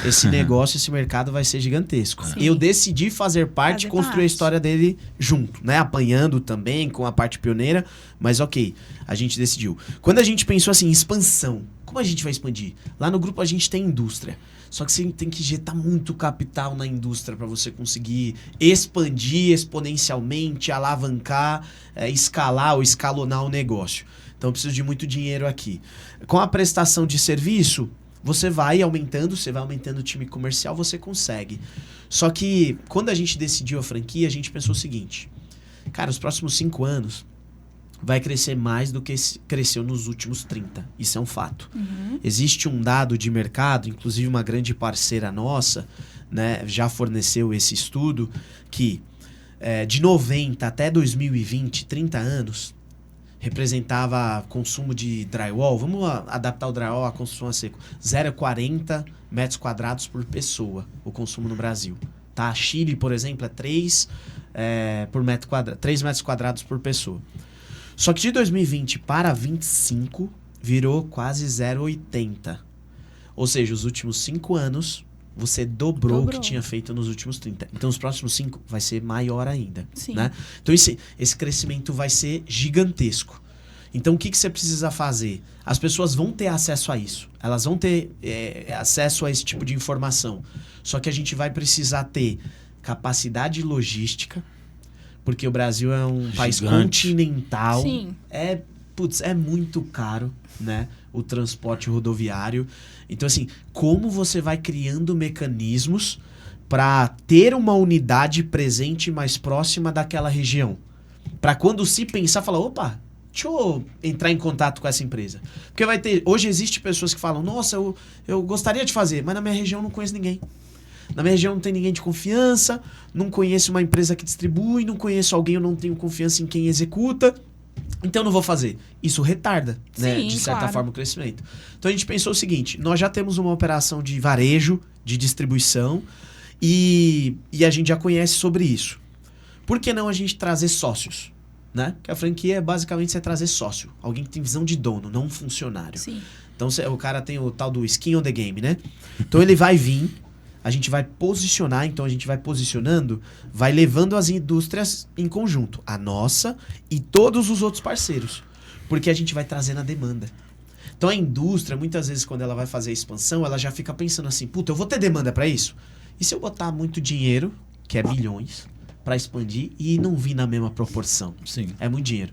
esse negócio, esse mercado vai ser gigantesco. Sim. Eu decidi fazer parte, construir a história dele junto, né? Apanhando também com a parte pioneira, mas ok, a gente decidiu. Quando a gente pensou assim, expansão, como a gente vai expandir? Lá no grupo a gente tem indústria. Só que você tem que injetar muito capital na indústria para você conseguir expandir exponencialmente, alavancar, escalar ou escalonar o negócio. Então, eu preciso de muito dinheiro aqui. Com a prestação de serviço, você vai aumentando o time comercial, você consegue. Só que, quando a gente decidiu a franquia, a gente pensou o seguinte. Cara, os próximos 5 anos vai crescer mais do que cresceu nos últimos 30. Isso é um fato. Existe um dado de mercado, inclusive uma grande parceira nossa, né, já forneceu esse estudo, que de 90 até 2020, 30 anos, representava consumo de drywall. Vamos adaptar o drywall à construção a seco. 0,40 metros quadrados por pessoa, o consumo no Brasil. Tá? Chile, por exemplo, é 3 metros quadrados por pessoa. Só que de 2020 para 2025 virou quase 0,80. Ou seja, os últimos 5 anos você dobrou o que tinha feito nos últimos 30. Então os próximos 5 vai ser maior ainda. Sim. Né? Então esse crescimento vai ser gigantesco. Então o que você precisa fazer? As pessoas vão ter acesso a isso. Elas vão ter acesso a esse tipo de informação. Só que a gente vai precisar ter capacidade logística, porque o Brasil é um país Gigante. continental. Sim. É muito caro, né? O transporte rodoviário. Então, assim, como você vai criando mecanismos para ter uma unidade presente mais próxima daquela região? Para quando se pensar, falar, opa, deixa eu entrar em contato com essa empresa. Porque hoje existe pessoas que falam, nossa, eu gostaria de fazer, mas na minha região não conheço ninguém. Na minha região não tem ninguém de confiança, não conheço uma empresa que distribui, não conheço alguém, eu não tenho confiança em quem executa. Então não vou fazer. Isso retarda, né, Sim, de certa claro. forma, o crescimento. Então a gente pensou o seguinte, nós já temos uma operação de varejo, de distribuição, e a gente já conhece sobre isso. Por que não a gente trazer sócios? Né? Porque a franquia, basicamente, você trazer sócio. Alguém que tem visão de dono, não um funcionário. Sim. Então o cara tem o tal do skin on the game, né? Então ele vai vir, a gente vai posicionar, então a gente vai posicionando, vai levando as indústrias em conjunto, a nossa e todos os outros parceiros, porque a gente vai trazendo a demanda. Então a indústria, muitas vezes, quando ela vai fazer a expansão, ela já fica pensando assim, puta, eu vou ter demanda para isso? E se eu botar muito dinheiro, que é milhões, para expandir e não vir na mesma proporção? Sim. É muito dinheiro.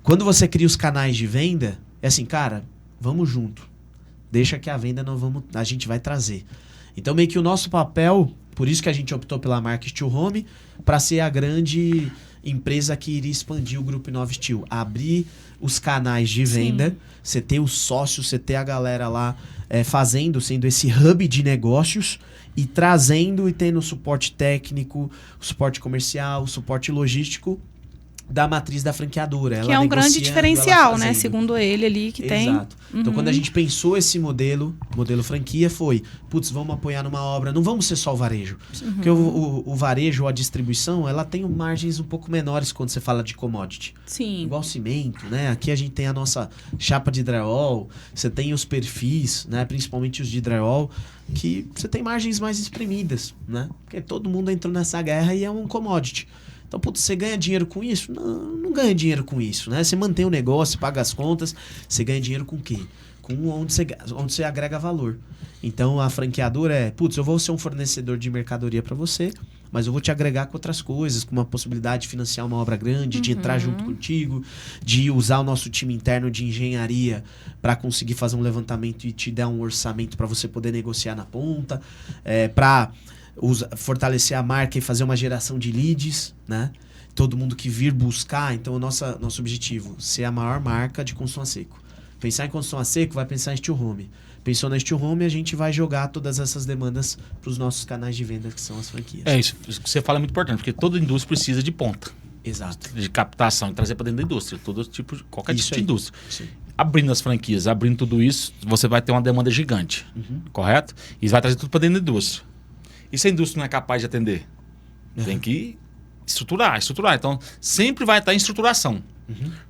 Quando você cria os canais de venda, é assim, cara, vamos junto. Deixa que a venda a gente vai trazer. Então, meio que o nosso papel, por isso que a gente optou pela marca Steel Home, para ser a grande empresa que iria expandir o Grupo Inova Steel. Abrir os canais de venda, você ter os sócios, você ter a galera lá sendo esse hub de negócios e trazendo e tendo o suporte técnico, o suporte comercial, o suporte logístico da matriz da franqueadora. Que é um grande diferencial, né? Segundo ele ali, que tem. Exato. Então, quando a gente pensou esse modelo franquia, foi, putz, vamos apoiar numa obra, não vamos ser só o varejo. Porque o varejo, a distribuição, ela tem margens um pouco menores quando você fala de commodity. Sim. Igual cimento, né? Aqui a gente tem a nossa chapa de drywall, você tem os perfis, né? Principalmente os de drywall, que você tem margens mais espremidas, né? Porque todo mundo entrou nessa guerra e é um commodity. Então, putz, você ganha dinheiro com isso? Não ganha dinheiro com isso, né? Você mantém o negócio, paga as contas, você ganha dinheiro com o quê? Com onde você agrega valor. Então, a franqueadora putz, eu vou ser um fornecedor de mercadoria para você, mas eu vou te agregar com outras coisas, com uma possibilidade de financiar uma obra grande, de entrar junto contigo, de usar o nosso time interno de engenharia para conseguir fazer um levantamento e te dar um orçamento para você poder negociar na ponta, para fortalecer a marca e fazer uma geração de leads, né? Todo mundo que vir buscar, então nosso objetivo, ser a maior marca de construção a seco. Pensar em construção a seco, vai pensar em Steel Home. Pensou na Steel Home, a gente vai jogar todas essas demandas para os nossos canais de venda, que são as franquias. Isso que você fala é muito importante, porque toda indústria precisa de ponta. Exato. De captação, e trazer para dentro da indústria. Qualquer Isso tipo aí. de indústria. Sim. Abrindo as franquias, abrindo tudo isso, você vai ter uma demanda gigante. Correto? E vai trazer tudo para dentro da indústria. E se a indústria não é capaz de atender? Tem que estruturar. Então, sempre vai estar em estruturação.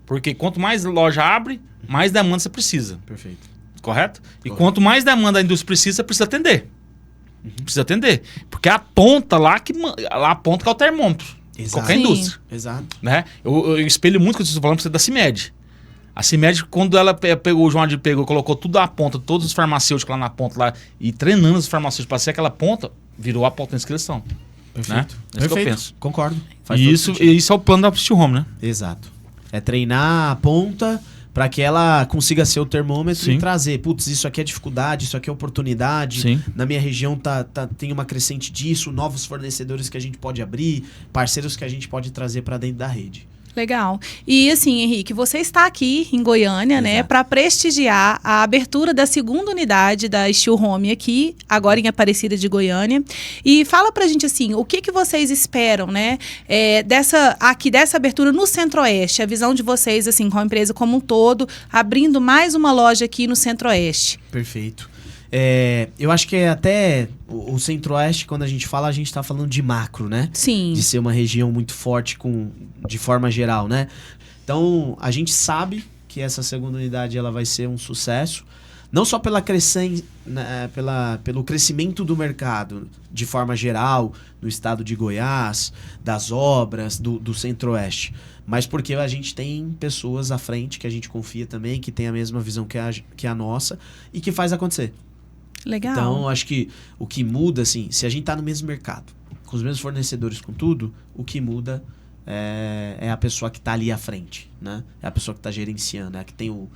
Porque quanto mais loja abre, mais demanda você precisa. Perfeito. Correto? E quanto mais demanda a indústria precisa atender. Precisa atender. Porque é a ponta lá a ponta que é o termômetro. Exato. Qualquer Sim. indústria. Exato. Né? Eu espelho muito o que eu estou falando para você da CIMED. A CIMED, quando ela pegou, o João Adi pegou, colocou tudo à ponta, todos os farmacêuticos lá na ponta, lá, e treinando os farmacêuticos para ser aquela ponta, virou a ponta de inscrição. Perfeito. Né? É isso que eu penso. Concordo. E isso é o plano da Steel Home, né? Exato. É treinar a ponta para que ela consiga ser o termômetro e trazer, putz, isso aqui é dificuldade, isso aqui é oportunidade. Sim. Na minha região tem uma crescente disso, novos fornecedores que a gente pode abrir, parceiros que a gente pode trazer para dentro da rede. Legal. E assim, Henrique, você está aqui em Goiânia, né, para prestigiar a abertura da segunda unidade da Steel Home aqui, agora em Aparecida de Goiânia. E fala pra gente assim, o que vocês esperam, né, dessa abertura no Centro-Oeste, a visão de vocês, assim, com a empresa como um todo, abrindo mais uma loja aqui no Centro-Oeste. Perfeito. Eu acho que até o Centro-Oeste, quando a gente está falando de macro, né? Sim. De ser uma região muito forte de forma geral, né? Então, a gente sabe que essa segunda unidade ela vai ser um sucesso, não só pelo crescimento do mercado de forma geral, no estado de Goiás, das obras, do Centro-Oeste, mas porque a gente tem pessoas à frente que a gente confia também, que tem a mesma visão que a nossa e que faz acontecer. Legal. Então, acho que o que muda, assim, se a gente tá no mesmo mercado, com os mesmos fornecedores, com tudo, o que muda é a pessoa que está ali à frente, né? É a pessoa que está gerenciando, é a que tem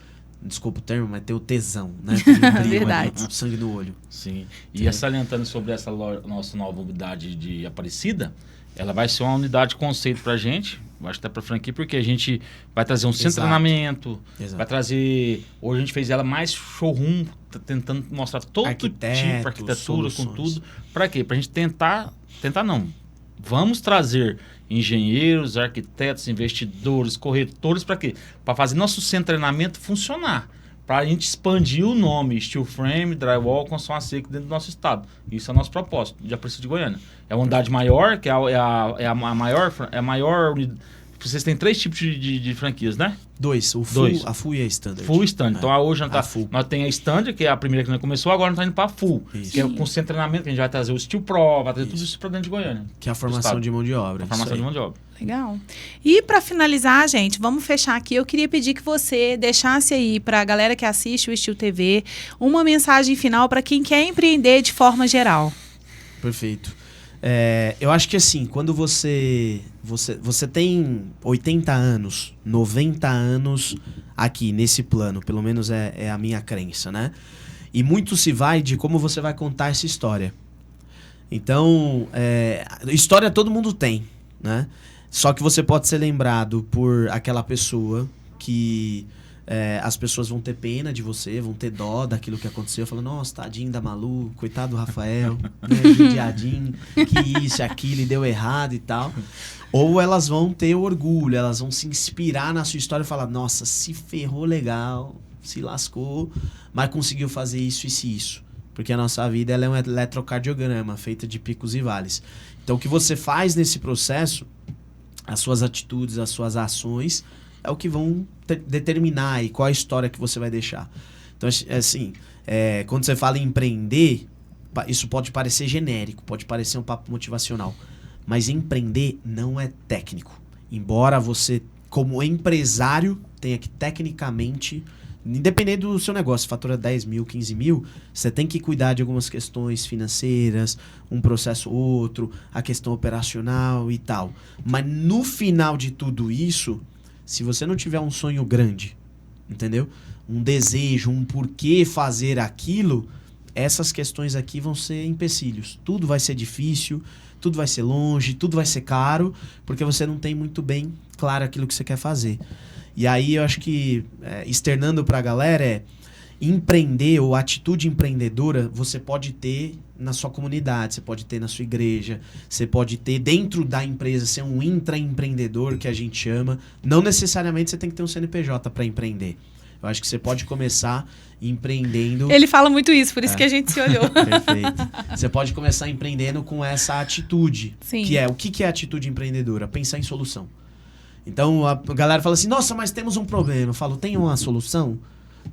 desculpa o termo, mas tem o tesão, né? Tem o brilho, Verdade. o sangue no olho. Sim. E salientando sobre essa nossa nova unidade de Aparecida, ela vai ser uma unidade conceito pra gente, acho que tá pra franquia, porque a gente vai trazer um centro de treinamento, vai trazer... Hoje a gente fez ela mais showroom, tentando mostrar todo tipo de arquitetura, soluções. Com tudo. Pra quê? Pra gente tentar não. Vamos trazer engenheiros, arquitetos, investidores, corretores, para quê? Para fazer nosso centro de treinamento funcionar. Para a gente expandir o nome Steel Frame, Drywall, construção a seco dentro do nosso estado. Isso é o nosso propósito, de Aparecida de Goiânia. É uma unidade maior, que é a maior unidade. Vocês têm 3 tipos de franquias, né? 2, a Full e a Standard. Full e Standard. Então hoje nós tem a Standard, que é a primeira que nós começou, agora nós estamos indo para a Full. Isso. Que é com centro de treinamento, que a gente vai trazer o Steel Pro, vai trazer tudo isso para dentro de Goiânia. Que é a formação de mão de obra. A formação de mão de obra. Legal. E para finalizar, gente, vamos fechar aqui. Eu queria pedir que você deixasse aí para a galera que assiste o Steel TV uma mensagem final para quem quer empreender de forma geral. Perfeito. Eu acho que assim, quando você tem 80 anos, 90 anos aqui nesse plano, pelo menos é a minha crença, né? E muito se vai de como você vai contar essa história. Então, história todo mundo tem, né? Só que você pode ser lembrado por aquela pessoa que as pessoas vão ter pena de você, vão ter dó daquilo que aconteceu, falando, nossa, tadinho da Malu, coitado do Rafael, né, judiadinho, que isso, aquilo, e deu errado e tal. Ou elas vão ter orgulho, elas vão se inspirar na sua história e falar, nossa, se ferrou legal, se lascou, mas conseguiu fazer isso e isso. Porque a nossa vida ela é um eletrocardiograma feita de picos e vales. Então, o que você faz nesse processo, as suas atitudes, as suas ações, é o que vão determinar aí qual a história que você vai deixar. Então, assim, quando você fala em empreender, isso pode parecer genérico, pode parecer um papo motivacional, mas empreender não é técnico. Embora você, como empresário, tenha que tecnicamente, independente do seu negócio, fatura 10 mil, 15 mil, você tem que cuidar de algumas questões financeiras, um processo ou outro, a questão operacional e tal. Mas no final de tudo isso, se você não tiver um sonho grande, entendeu? Um desejo, um porquê fazer aquilo, essas questões aqui vão ser empecilhos. Tudo vai ser difícil, tudo vai ser longe, tudo vai ser caro, porque você não tem muito bem claro aquilo que você quer fazer. E aí eu acho que, externando para a galera, empreender ou atitude empreendedora você pode ter na sua comunidade, você pode ter na sua igreja, você pode ter dentro da empresa, ser um intraempreendedor, que a gente chama. Não necessariamente você tem que ter um CNPJ para empreender. Eu acho que você pode começar empreendendo... Ele fala muito isso, por isso que a gente se olhou. Perfeito. Você pode começar empreendendo com essa atitude. Sim. Que o que é atitude empreendedora? Pensar em solução. Então a galera fala assim, nossa, mas temos um problema. Eu falo, tem uma solução?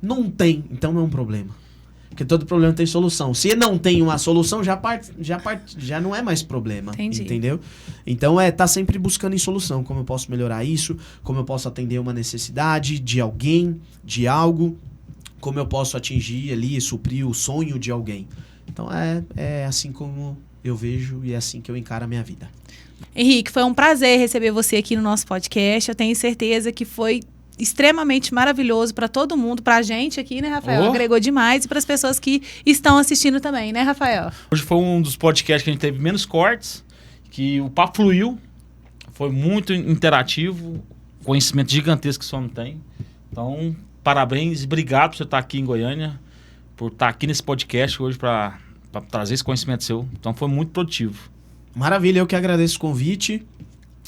Não tem, então não é um problema. Porque todo problema tem solução. Se não tem uma solução, já não é mais problema. Entendi. Entendeu? Então tá sempre buscando em solução. Como eu posso melhorar isso? Como eu posso atender uma necessidade de alguém, de algo? Como eu posso atingir ali, suprir o sonho de alguém? Então é assim como eu vejo e é assim que eu encaro a minha vida. Henrique, foi um prazer receber você aqui no nosso podcast. Eu tenho certeza que foi extremamente maravilhoso para todo mundo, para a gente aqui, né, Rafael? Agregou demais e para as pessoas que estão assistindo também, né, Rafael? Hoje foi um dos podcasts que a gente teve menos cortes, que o papo fluiu, foi muito interativo, conhecimento gigantesco que o senhor tem. Então, parabéns e obrigado por você estar aqui em Goiânia, por estar aqui nesse podcast hoje para trazer esse conhecimento seu. Então, foi muito produtivo. Maravilha, eu que agradeço o convite.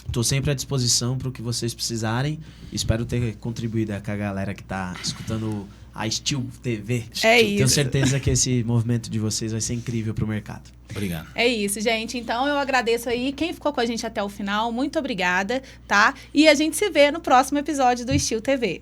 Estou sempre à disposição para o que vocês precisarem. Espero ter contribuído com a galera que está escutando a Steel TV. É isso. Tenho certeza que esse movimento de vocês vai ser incrível para o mercado. Obrigado. É isso, gente. Então, eu agradeço aí quem ficou com a gente até o final. Muito obrigada, tá? E a gente se vê no próximo episódio do Steel TV.